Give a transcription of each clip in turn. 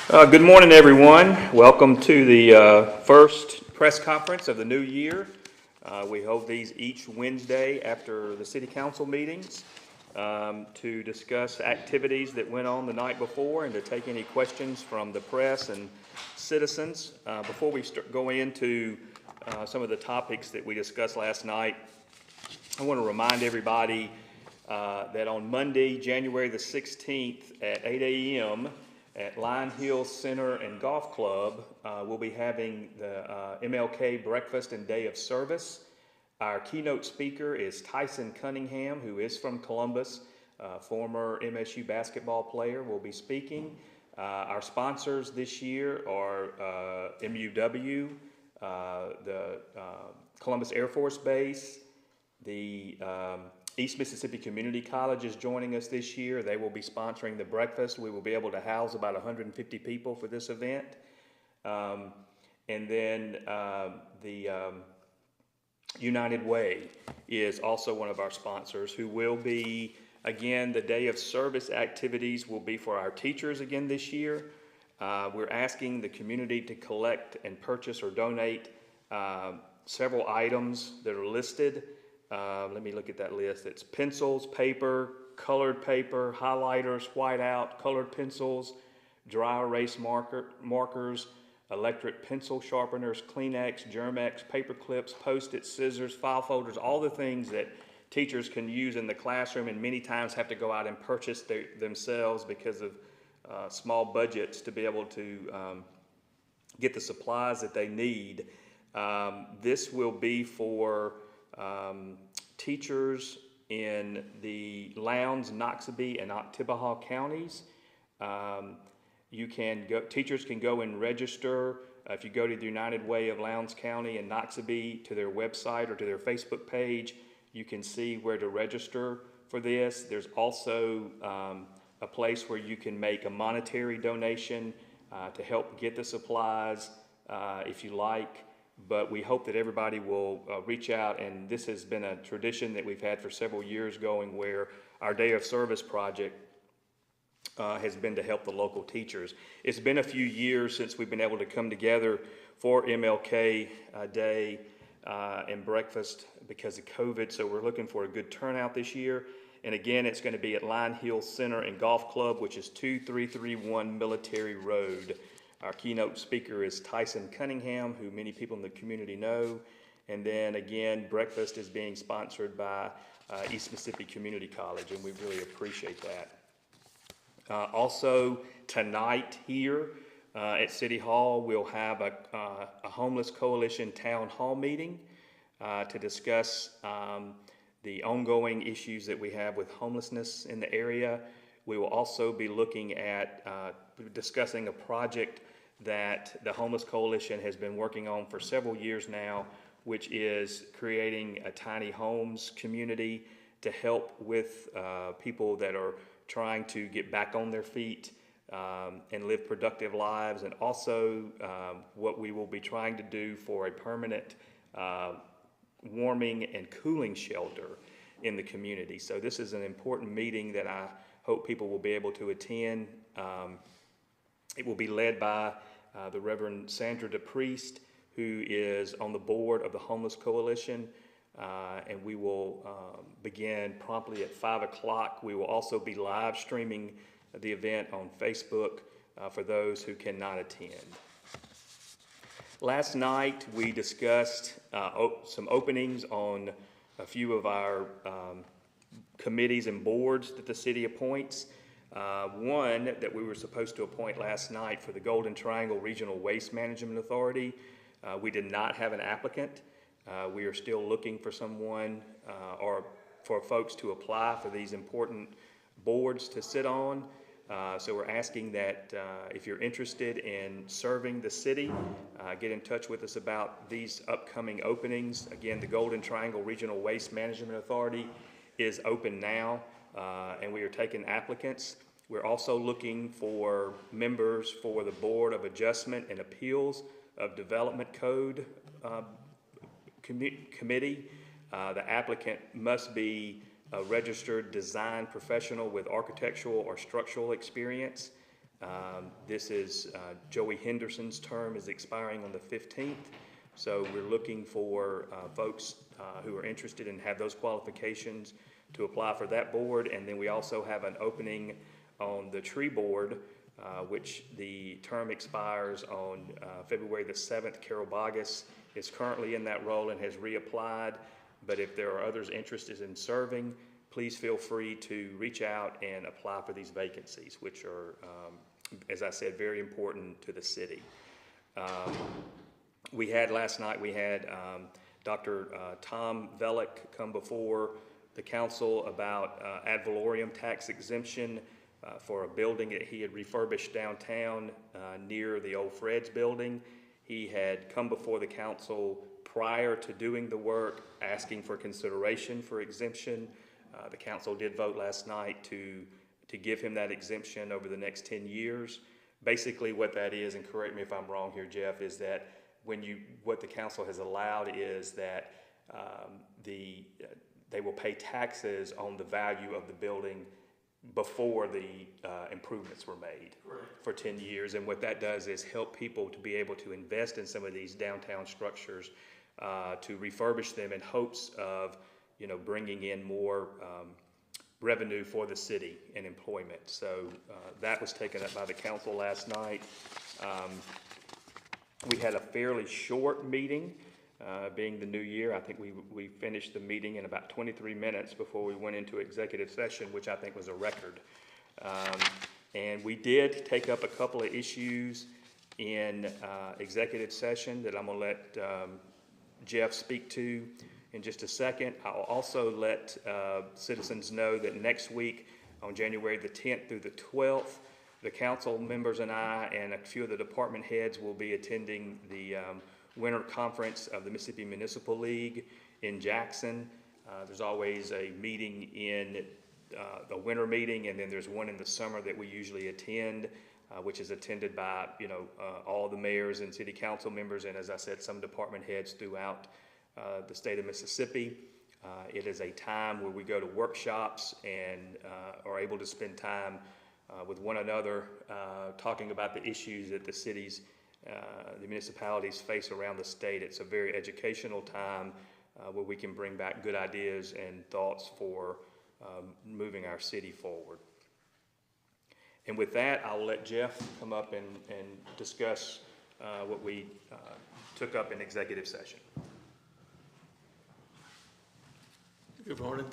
Good morning, everyone. Welcome to the first press conference of the new year. We hold these each Wednesday after the city council meetings to discuss activities that went on the night before and to take any questions from the press and citizens. Before we go into some of the topics that we discussed last night, I want to remind everybody that on Monday, January the 16th at 8 a.m., at Lion Hill Center and Golf Club, we'll be having the MLK Breakfast and Day of Service. Our keynote speaker is Tyson Cunningham, who is from Columbus, former MSU basketball player, will be speaking. Our sponsors this year are MUW, the Columbus Air Force Base, the East Mississippi Community College is joining us this year. They will be sponsoring the breakfast. We will be able to house about 150 people for this event. And then the United Way is also one of our sponsors, who will be, again, the day of service activities will be for our teachers again this year. We're asking the community to collect and purchase or donate several items that are listed. Let me look at that list. It's pencils, paper, colored paper, highlighters, whiteout, colored pencils, dry erase markers, electric pencil sharpeners, Kleenex, Germ-X, paper clips, Post-it, scissors, file folders, all the things that teachers can use in the classroom and many times have to go out and purchase themselves because of small budgets to be able to get the supplies that they need. This will be for teachers in the Lowndes, Noxubee, and Oktibbeha counties. Teachers can go and register. If you go to the United Way of Lowndes County and Noxubee to their website or to their Facebook page, you can see where to register for this. There's also a place where you can make a monetary donation to help get the supplies if you like. But we hope that everybody will reach out, and this has been a tradition that we've had for several years going, where our Day of Service project has been to help the local teachers. It's been a few years since we've been able to come together for MLK Day and breakfast because of COVID, so we're looking for a good turnout this year. And again, it's going to be at Lion Hill Center and Golf Club, which is 2331 Military Road. Our keynote speaker is Tyson Cunningham, who many people in the community know. And then again, breakfast is being sponsored by East Mississippi Community College, and we really appreciate that. Also, tonight here at City Hall, we'll have a Homeless Coalition Town Hall meeting to discuss the ongoing issues that we have with homelessness in the area. We will also be looking at discussing a project that the Homeless Coalition has been working on for several years now, which is creating a tiny homes community to help with people that are trying to get back on their feet and live productive lives, and also what we will be trying to do for a permanent warming and cooling shelter in the community. So this is an important meeting that I hope people will be able to attend. It will be led by the Reverend Sandra DePriest, who is on the board of the Homeless Coalition, and we will begin promptly at 5 o'clock. We will also be live streaming the event on Facebook for those who cannot attend. Last night we discussed some openings on a few of our committees and boards that the city appoints. One that we were supposed to appoint last night for the Golden Triangle Regional Waste Management Authority. We did not have an applicant. We are still looking for someone or for folks to apply for these important boards to sit on. So we're asking that if you're interested in serving the city, get in touch with us about these upcoming openings. Again, the Golden Triangle Regional Waste Management Authority is open now, and we are taking applicants. We're also looking for members for the Board of Adjustment and Appeals of Development Code Committee. The applicant must be a registered design professional with architectural or structural experience. This is Joey Henderson's term is expiring on the 15th, so we're looking for folks who are interested and have those qualifications to apply for that board. And then we also have an opening on the tree board, which the term expires on February the 7th. Carol Bogus is currently in that role and has reapplied, but if there are others interested in serving, please feel free to reach out and apply for these vacancies, which are, as I said, very important to the city. Last night we had Dr. Tom Velick come before the council about ad valorem tax exemption for a building that he had refurbished downtown near the old Fred's building. He had come before the council prior to doing the work, asking for consideration for exemption. The council did vote last night to give him that exemption over the next 10 years. Basically what that is, and correct me if I'm wrong here, Jeff, is that what the council has allowed is that they will pay taxes on the value of the building before the improvements were made. Correct. For 10 years. And what that does is help people to be able to invest in some of these downtown structures, to refurbish them in hopes of, bringing in more revenue for the city and employment. So that was taken up by the council last night. We had a fairly short meeting, being the new year. I think we finished the meeting in about 23 minutes before we went into executive session, which I think was a record. And we did take up a couple of issues in executive session that I'm going to let Jeff speak to in just a second. I'll also let citizens know that next week on January the 10th through the 12th, the council members and I and a few of the department heads will be attending the winter conference of the Mississippi Municipal League in Jackson. There's always a meeting in a winter meeting, and then there's one in the summer that we usually attend, which is attended by all the mayors and city council members, and as I said, some department heads throughout the state of Mississippi. It is a time where we go to workshops and are able to spend time with one another, talking about the issues that the municipalities face around the state. It's a very educational time where we can bring back good ideas and thoughts for moving our city forward. And with that, I'll let Jeff come up and discuss what we took up in executive session. Good morning.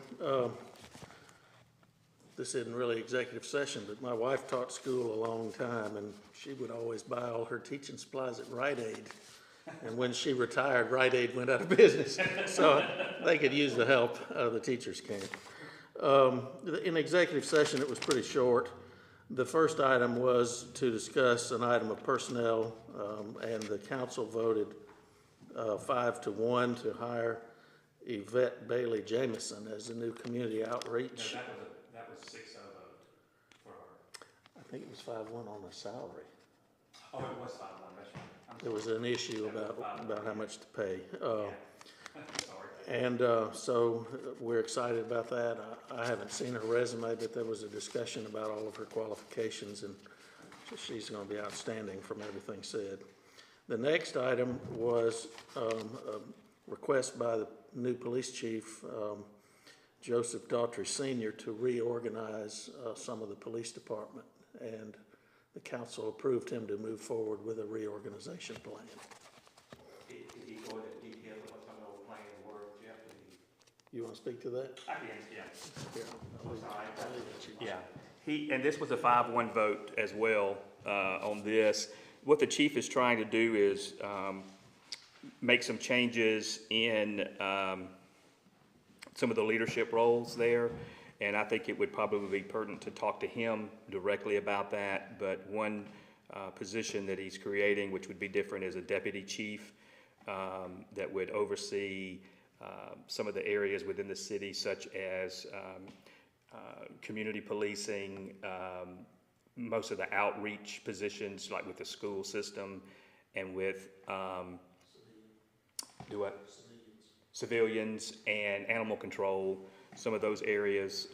This isn't really executive session, but my wife taught school a long time, and she would always buy all her teaching supplies at Rite Aid. And when she retired, Rite Aid went out of business, so they could use the help the teachers can. In executive session, it was pretty short. The first item was to discuss an item of personnel, and the council voted 5-1 to hire Yvette Bailey Jamison as the new community outreach. No, that was 6-0 vote for her. I think it was 5-1 on the salary. Oh, it was 5-1, that's right. There was an issue about how much to pay. Sorry. And so we're excited about that. I haven't seen her resume, but there was a discussion about all of her qualifications, and she's going to be outstanding from everything said. The next item was a request by the new police chief, Joseph Daughtry Sr., to reorganize some of the police department, and the council approved him to move forward with a reorganization plan. Did he go into detail of what some of those plans were, Jeff? You want to speak to that? I can, yeah. Yeah. Yeah. And this was a 5-1 vote as well on this. What the chief is trying to do is make some changes in some of the leadership roles there, and I think it would probably be pertinent to talk to him directly about that. But one position that he's creating, which would be different, is a deputy chief that would oversee some of the areas within the city, such as community policing, most of the outreach positions, like with the school system, and with civilians and animal control, some of those areas.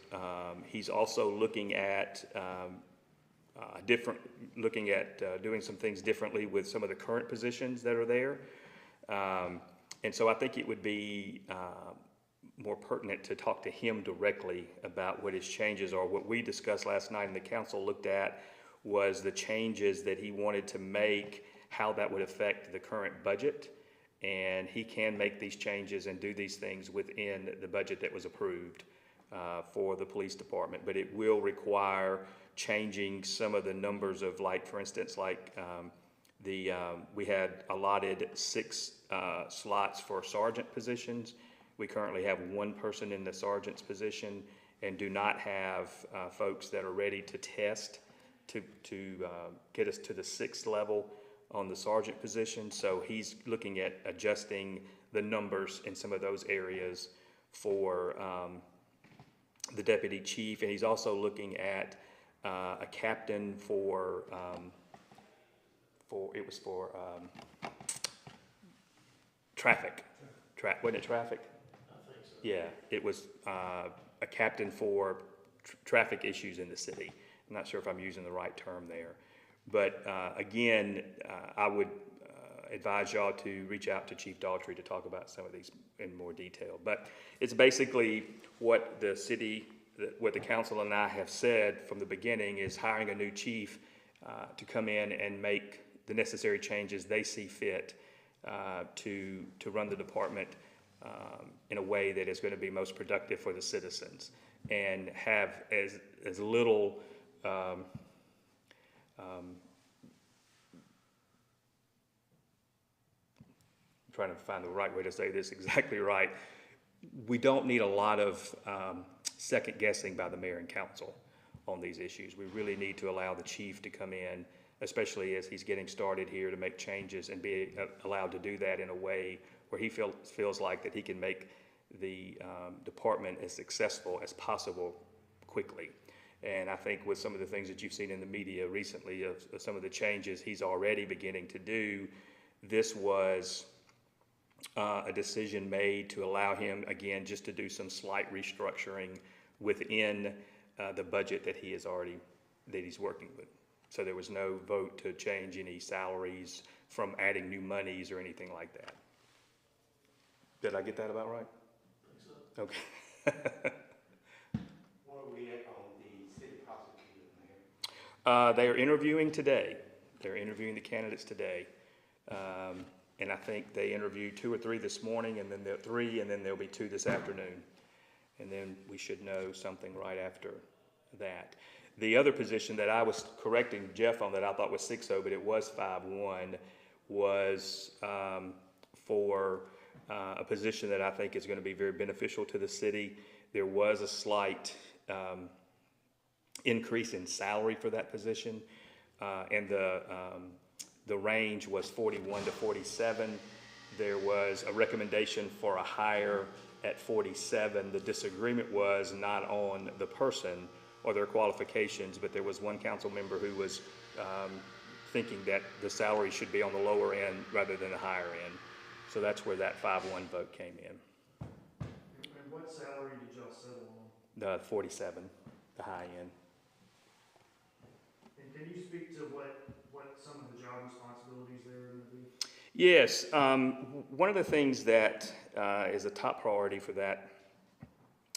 He's also looking at looking at doing some things differently with some of the current positions that are there. And so I think it would be more pertinent to talk to him directly about what his changes are. What we discussed last night and the council looked at was the changes that he wanted to make, how that would affect the current budget. And he can make these changes and do these things within the budget that was approved for the police department. But it will require changing some of the numbers of, like, for instance, like we had allotted 6 slots for sergeant positions. We currently have 1 person in the sergeant's position and do not have folks that are ready to test to get us to the 6th level on the sergeant position. So he's looking at adjusting the numbers in some of those areas for the deputy chief. And he's also looking at a captain for traffic. Wasn't it traffic? I think so. Yeah, it was a captain for traffic issues in the city. I'm not sure if I'm using the right term there. But again, I would advise y'all to reach out to Chief Daughtry to talk about some of these in more detail. But it's basically what the city, what the council and I have said from the beginning is hiring a new chief to come in and make the necessary changes they see fit to run the department in a way that is going to be most productive for the citizens and have as little I'm trying to find the right way to say this exactly right. We don't need a lot of second guessing by the mayor and council on these issues. We really need to allow the chief to come in, especially as he's getting started here, to make changes and be allowed to do that in a way where he feels like that he can make the department as successful as possible quickly. And I think with some of the things that you've seen in the media recently of some of the changes he's already beginning to do, this was a decision made to allow him, again, just to do some slight restructuring within the budget that he's working with. So there was no vote to change any salaries from adding new monies or anything like that. Did I get that about right? I think so. Okay. Where are we at on the city prosecutor, Mayor? They are interviewing today. They're interviewing the candidates today. And I think they interviewed 2 or 3 this morning, and then there'll be 2 this afternoon. And then we should know something right after that. The other position that I was correcting Jeff on that I thought was 6-0, but it was 5-1, was for a position that I think is going to be very beneficial to the city. There was a slight increase in salary for that position, and the range was 41 to 47. There was a recommendation for a hire at 47. The disagreement was not on the person or their qualifications, but there was one council member who was thinking that the salary should be on the lower end rather than the higher end. So that's where that 5-1 vote came in. And what salary did y'all settle on? The 47, the high end. And can you speak to what some of the job responsibilities there are going to be? Yes, one of the things that is a top priority for that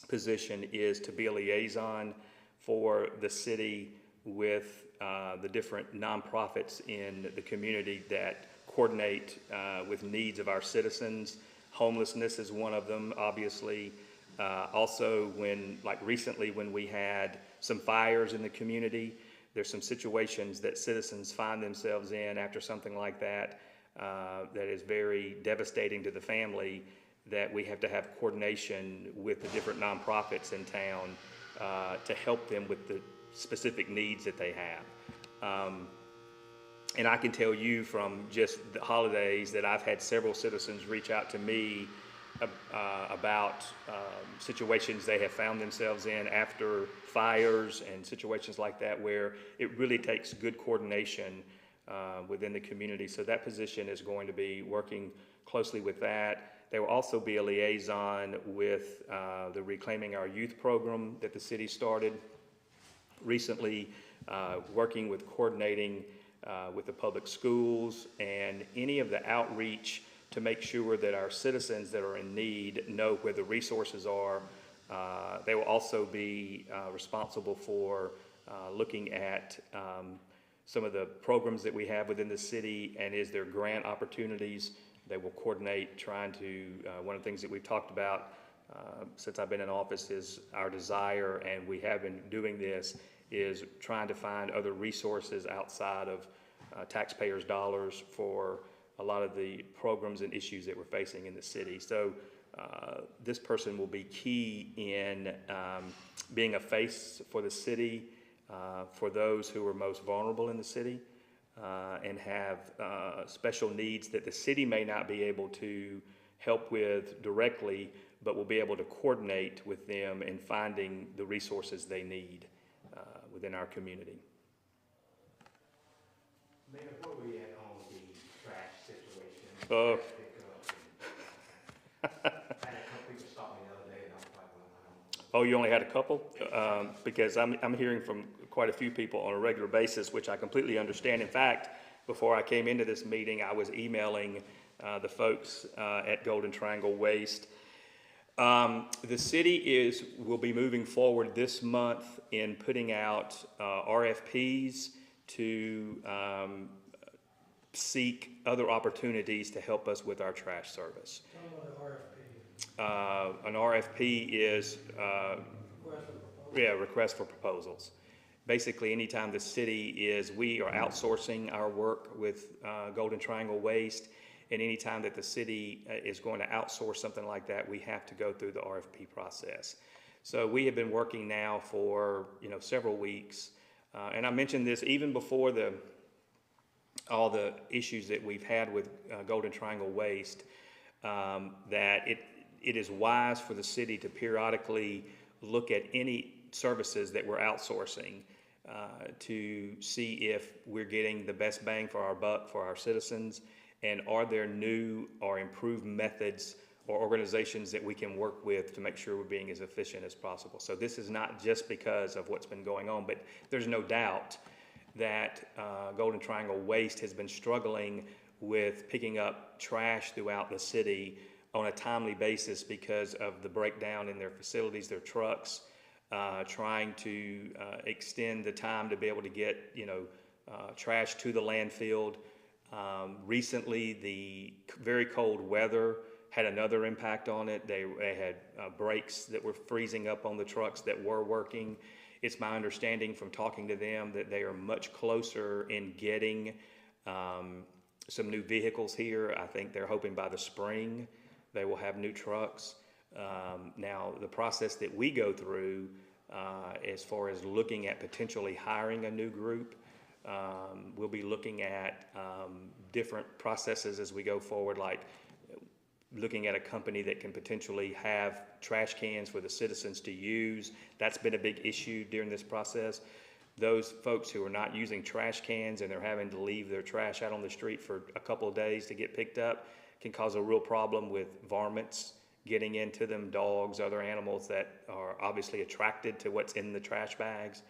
position is to be a liaison for the city with the different nonprofits in the community that coordinate with needs of our citizens. Homelessness is one of them, obviously. Also, recently when we had some fires in the community, there's some situations that citizens find themselves in after something like that that is very devastating to the family, that we have to have coordination with the different nonprofits in town to help them with the specific needs that they have. And I can tell you from just the holidays that I've had several citizens reach out to me about situations they have found themselves in after fires and situations like that, where it really takes good coordination within the community. So that position is going to be working closely with that. There will also be a liaison with the Reclaiming Our Youth program that the city started recently. working with coordinating with the public schools and any of the outreach to make sure that our citizens that are in need know where the resources are. They will also be responsible for looking at some of the programs that we have within the city, and is there grant opportunities. They will coordinate trying to, one of the things that we've talked about since I've been in office is our desire, and we have been doing this, is trying to find other resources outside of taxpayers' dollars for a lot of the programs and issues that we're facing in the city. So this person will be key in being a face for the city, for those who are most vulnerable in the city and have special needs that the city may not be able to help with directly, but will be able to coordinate with them in finding the resources they need within our community. Mayor, where we at on the trash situation? Oh. I had a couple people stop me the other day, and I was like, well, I don't. Oh, you only had a couple? Because I'm hearing from quite a few people on a regular basis, which I completely understand. In fact, before I came into this meeting, I was emailing the folks at Golden Triangle Waste. The city will be moving forward this month in putting out RFPs to seek other opportunities to help us with our trash service. An RFP is request for proposals. Basically, anytime the city we are outsourcing our work with Golden Triangle Waste, and anytime that the city is going to outsource something like that, we have to go through the RFP process. So we have been working now for several weeks, and I mentioned this even before all the issues that we've had with Golden Triangle Waste, that it is wise for the city to periodically look at any services that we're outsourcing to see if we're getting the best bang for our buck for our citizens, and are there new or improved methods or organizations that we can work with to make sure we're being as efficient as possible. So this is not just because of what's been going on, but there's no doubt that Golden Triangle Waste has been struggling with picking up trash throughout the city on a timely basis because of the breakdown in their facilities, their trucks, trying to extend the time to be able to get trash to the landfill. Recently, the very cold weather had another impact on it. They had brakes that were freezing up on the trucks that were working. It's my understanding from talking to them that they are much closer in getting some new vehicles here. I think they're hoping by the spring they will have new trucks. Now, the process that we go through as far as looking at potentially hiring a new group, we'll be looking at different processes as we go forward, like looking at a company that can potentially have trash cans for the citizens to use. That's been a big issue during this process. Those folks who are not using trash cans and they're having to leave their trash out on the street for a couple of days to get picked up can cause a real problem with varmints getting into them, dogs, other animals that are obviously attracted to what's in the trash bags.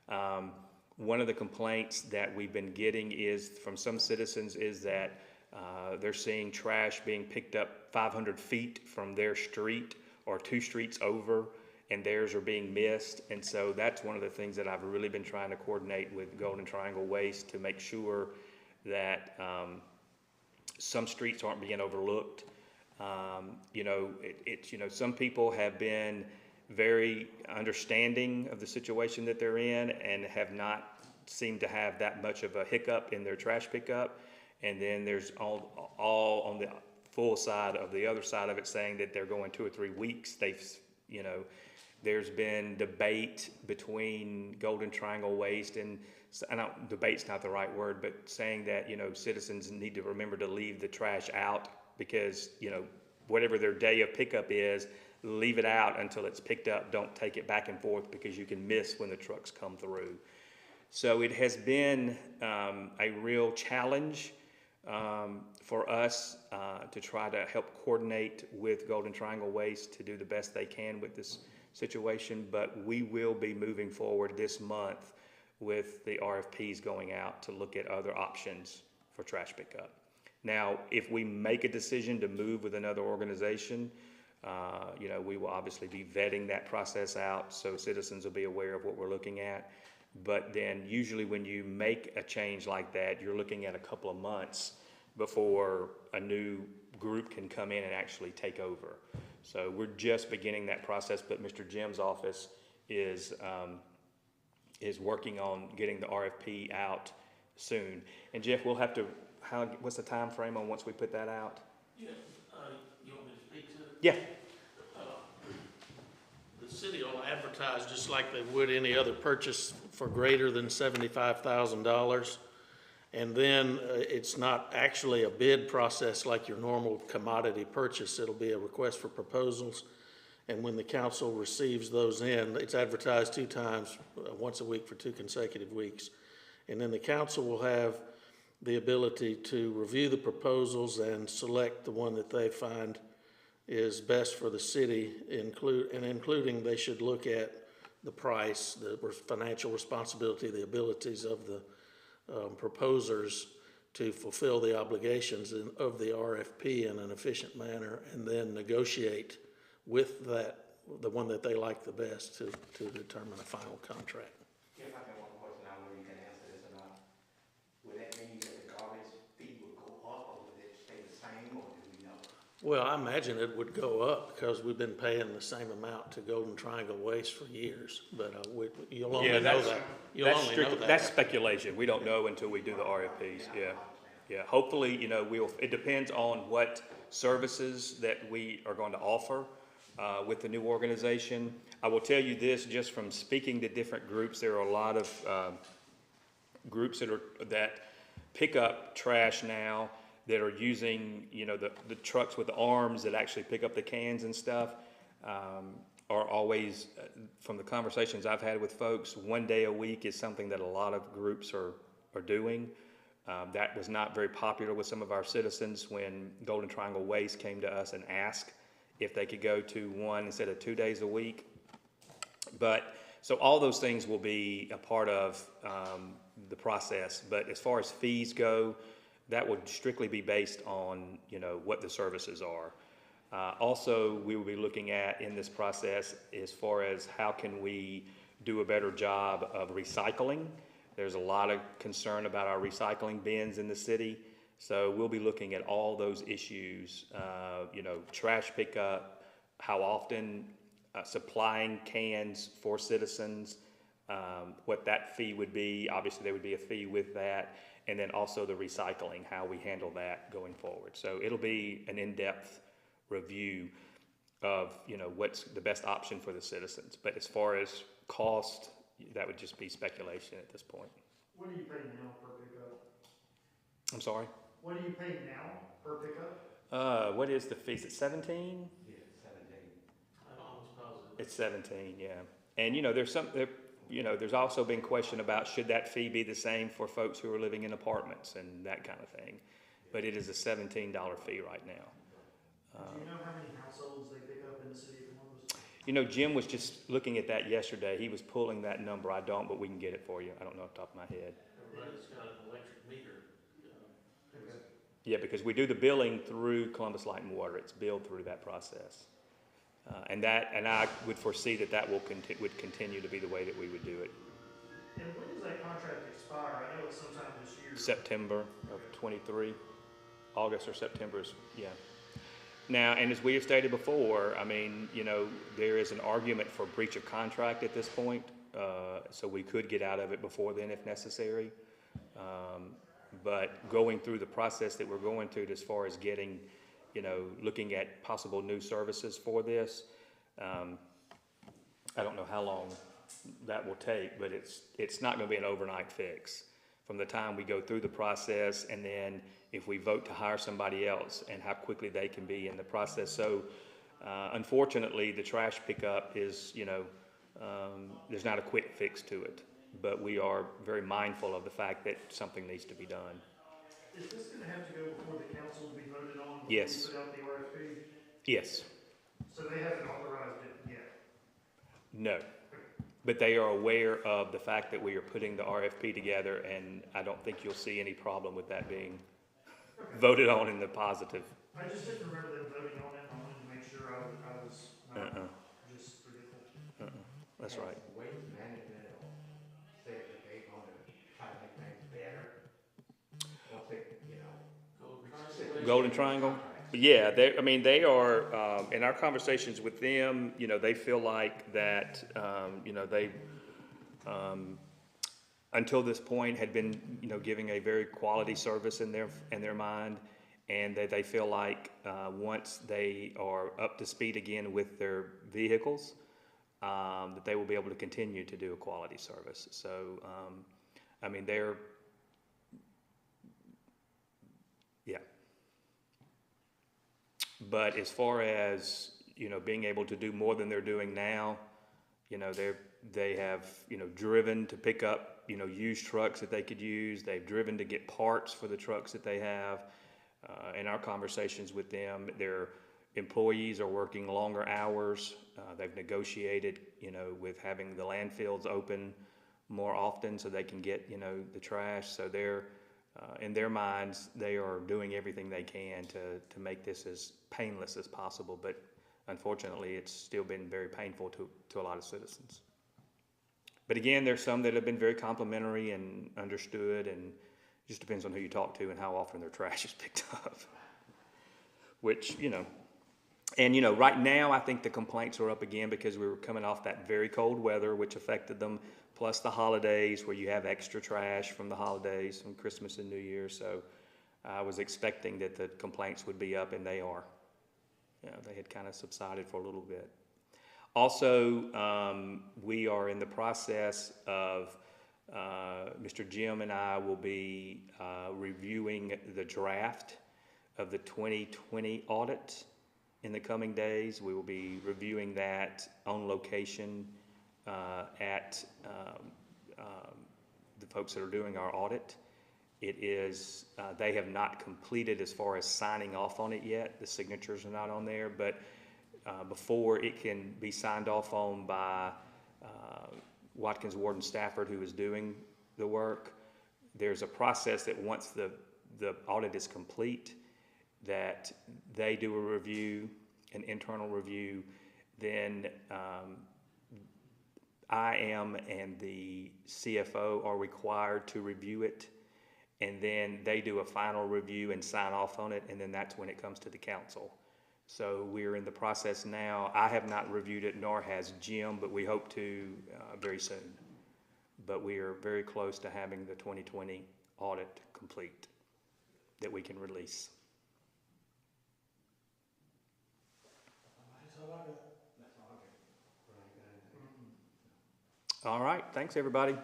One of the complaints that we've been getting is from some citizens is that they're seeing trash being picked up 500 feet from their street or 2 streets over, and theirs are being missed. And so that's one of the things that I've really been trying to coordinate with Golden Triangle Waste to make sure that some streets aren't being overlooked. Some people have been very understanding of the situation that they're in and have not seemed to have that much of a hiccup in their trash pickup. And then there's all on the full side of the other side of it saying that they're going 2 or 3 weeks. There's been debate between Golden Triangle Waste and debate's not the right word, but saying that, citizens need to remember to leave the trash out because, whatever their day of pickup is, leave it out until it's picked up. Don't take it back and forth because you can miss when the trucks come through. So it has been a real challenge for us to try to help coordinate with Golden Triangle Waste to do the best they can with this situation, but we will be moving forward this month with the RFPs going out to look at other options for trash pickup. Now, if we make a decision to move with another organization, we will obviously be vetting that process out, so citizens will be aware of what we're looking at. But then usually when you make a change like that, you're looking at a couple of months before a new group can come in and actually take over. So we're just beginning that process, but Mr. Jim's office is working on getting the RFP out soon. And Jeff, we'll have to, what's the time frame on once we put that out? Yeah, you want me to speak to it? Yeah. The city will advertise just like they would any other purchase for greater than $75,000. And then it's not actually a bid process like your normal commodity purchase. It'll be a request for proposals. And when the council receives those in, it's advertised 2 times, once a week for 2 consecutive weeks. And then the council will have the ability to review the proposals and select the one that they find is best for the city, including they should look at the price, the financial responsibility, the abilities of the proposers to fulfill the obligations of the RFP in an efficient manner, and then negotiate with the one that they like the best to determine a final contract. If I can one question, I don't know if you can answer this or not. Would that mean that the garbage fee would go up, or would it stay the same, or do we know? Well, I imagine it would go up because we've been paying the same amount to Golden Triangle Waste for years, but you'll only know that. You'll only know that. That's speculation. We don't know until we do the RFPs, yeah. Yeah, hopefully, it depends on what services that we are going to offer with the new organization. I will tell you this, just from speaking to different groups, there are a lot of groups that pick up trash now that are using, the trucks with the arms that actually pick up the cans and stuff, are always, from the conversations I've had with folks, 1 day a week is something that a lot of groups are doing. That was not very popular with some of our citizens when Golden Triangle Waste came to us and asked if they could go to 1 instead of 2 days a week. But, so all those things will be a part of the process. But as far as fees go, that would strictly be based on, what the services are. Also, we will be looking at in this process as far as how can we do a better job of recycling. There's a lot of concern about our recycling bins in the city. So we'll be looking at all those issues, trash pickup, how often supplying cans for citizens, what that fee would be. Obviously, there would be a fee with that. And then also the recycling, how we handle that going forward. So it'll be an in-depth review of, what's the best option for the citizens. But as far as cost, that would just be speculation at this point. What do you pay now per pickup? I'm sorry? What do you pay now per pickup? What is the fee? Is it 17? Yeah, 17. I'm almost positive. It's 17, yeah. And, there's also been question about should that fee be the same for folks who are living in apartments and that kind of thing. But it is a $17 fee right now. Do you know how many households they pick up in the city of Columbus? Jim was just looking at that yesterday. He was pulling that number. I don't, but we can get it for you. I don't know off the top of my head. Everybody's got an electric meter. Okay. Yeah, because we do the billing through Columbus Light and Water. It's billed through that process. And I would foresee that would continue to be the way that we would do it. And when does that contract expire? I know it's sometime this year. September of 23, August or September is, yeah. Now, and as we have stated before, there is an argument for breach of contract at this point, so we could get out of it before then if necessary. But going through the process that we're going through as far as getting, looking at possible new services for this, I don't know how long that will take, but it's not going to be an overnight fix. From the time we go through the process, and then if we vote to hire somebody else, and how quickly they can be in the process. So, unfortunately, the trash pickup is, there's not a quick fix to it, but we are very mindful of the fact that something needs to be done. Is this going to have to go before the council to be voted on? Before Yes. we put out the RFP? Yes. So they haven't authorized it yet? No. But they are aware of the fact that we are putting the RFP together, and I don't think you'll see any problem with that being voted on in the positive. I just didn't remember them voting on it, I wanted to make sure I was not just forgetful. That's right. Waste management said that they're gonna try to make things better. Once they, you know. Golden Triangle? Yeah, they are, in our conversations with them, they feel like that, they, until this point had been, giving a very quality service in their mind. And they feel like, once they are up to speed again with their vehicles, that they will be able to continue to do a quality service. So, they're, yeah. But as far as, being able to do more than they're doing now, they have, driven to pick up, used trucks that they could use. They've driven to get parts for the trucks that they have. In our conversations with them, their employees are working longer hours. They've negotiated, with having the landfills open more often so they can get, the trash. So they're, in their minds, they are doing everything they can to make this as painless as possible. But unfortunately, it's still been very painful to a lot of citizens. But again, there's some that have been very complimentary and understood, and just depends on who you talk to and how often their trash is picked up. Which, right now I think the complaints are up again because we were coming off that very cold weather, which affected them, plus the holidays where you have extra trash from the holidays, from Christmas and New Year. So I was expecting that the complaints would be up, and they are. They had kind of subsided for a little bit. Also, we are in the process of, Mr. Jim and I will be reviewing the draft of the 2020 audit in the coming days. We will be reviewing that on location at the folks that are doing our audit. It is, they have not completed as far as signing off on it yet. The signatures are not on there, but before it can be signed off on by Watkins Ward and Stafford, who is doing the work, there's a process that once the audit is complete, that they do a review, an internal review, then I am and the CFO are required to review it, and then they do a final review and sign off on it, and then that's when it comes to the council. So we're in the process now. I have not reviewed it, nor has Jim, but we hope to very soon. But we are very close to having the 2020 audit complete that we can release. That's all I got. That's all I got. All right, thanks everybody.